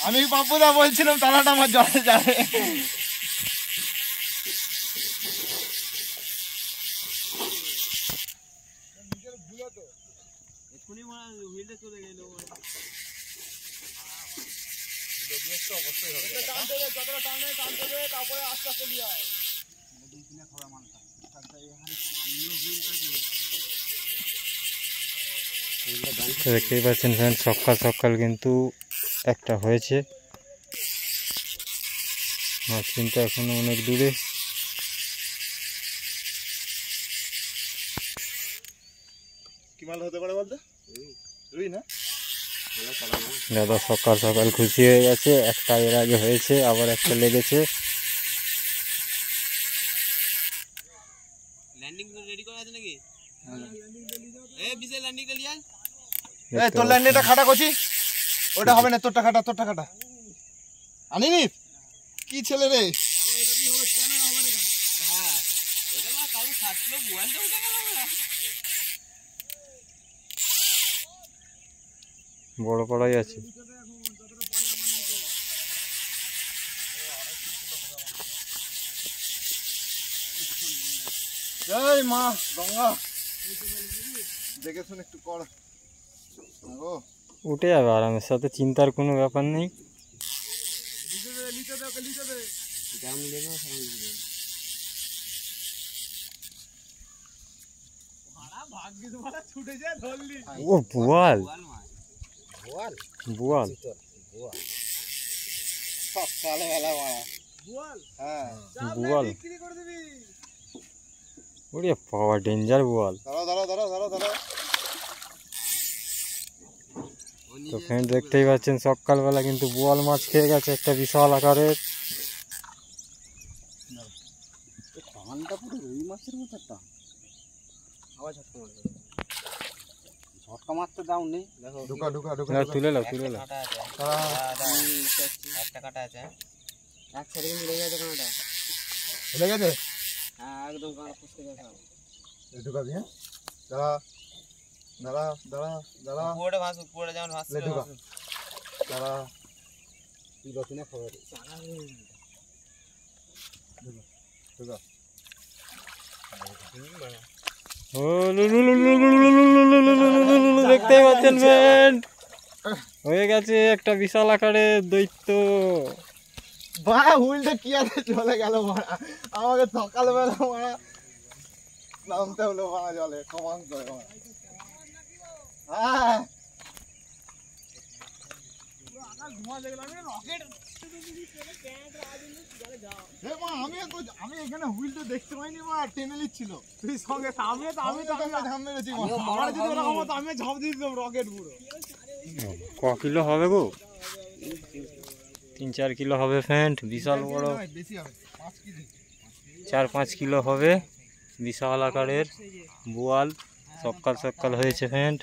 আমি বাবুদা বলছিলাম তালাটা আমার জলে যাবে। তারপরে আস্তে আস্তে দিয়ে আয়। দেখতেই পাচ্ছেন ফ্রেন্ড, সকাল সকাল কিন্তু একটা হয়েছে মাছ, কিন্তু এখনো অনেক দূরে। কি মাল হতে পারে বলতে? রুই না? দাদা সকাল সকাল খুশি হয়ে গেছে, একটা এর আগে হয়েছে, আবার একটা লেগেছে। তোর ল্যান্ডিংটা খাটা করছি, ওটা হবে না। তোরটা খাটা, তোরটা খাটা। আনিনি কি ছেলে রে? বড় পড়াই আছে। এই মা গঙ্গা, দেখে শুনে একটু কর। উঠে যাবে আরামের সাথে, চিন্তার কোনো ব্যাপার নেই। ও বোয়াল, বোয়াল বোয়াল, ওরে বাবা ডেঞ্জার বোয়াল। তো ফ্রেন্ড দেখতেই পাচ্ছেন সকালবেলা কিন্তু বোয়াল মাছ খেয়ে গেছে একটা বিশাল আকারের। ঝটকা মারতে দাও নেই, ঢুকা ঢুকা ঢুকা তুলে নাও, তুলে নাও। একটা কাটা আছে, এক সাইডে কিন্তু লেগে গেছে কাঁটা। লেগে গেছে? হ্যাঁ একদম কাঁটা ফুসকে গেছে। ঢুকাবি? হ্যাঁ দাঁড়া দাঁড়া দাঁড়া দাঁড়া, পুরোটা ভাসু, পুরোটা যেমন ভাসছে দাঁড়া। তুই বসি না খবর ঢুকা। দেখতেই পাচ্ছেন ফ্রেন্ড, হয়ে গেছে একটা বিশাল আকারের দৈত্য। বা হুইলটা কি আছে চলে গেল মারা, আমাকে সকালবেলা মারা নামতে হলো মারা জলে, কমান করে মারা। হ্যাঁ আমি এখানে হুইলটা দেখতে পাইনি, মা টেনে নিচ্ছিল তুই সঙ্গে সামনে, তো আমি ঝাম মেরেছি। আমার যদি এরকম হতো আমি ঝাঁপ দিয়ে দিতাম রকেট পুরো। ক কিলো হবে গো? 3-4 কিলো হবে ফ্রেন্ড, বিশাল বড়। বেশি হবে, 5 কেজি 4-5 কিলো হবে, বিশাল আকারের বোয়াল সকাল সকাল হয়েছে ফ্রেন্ড।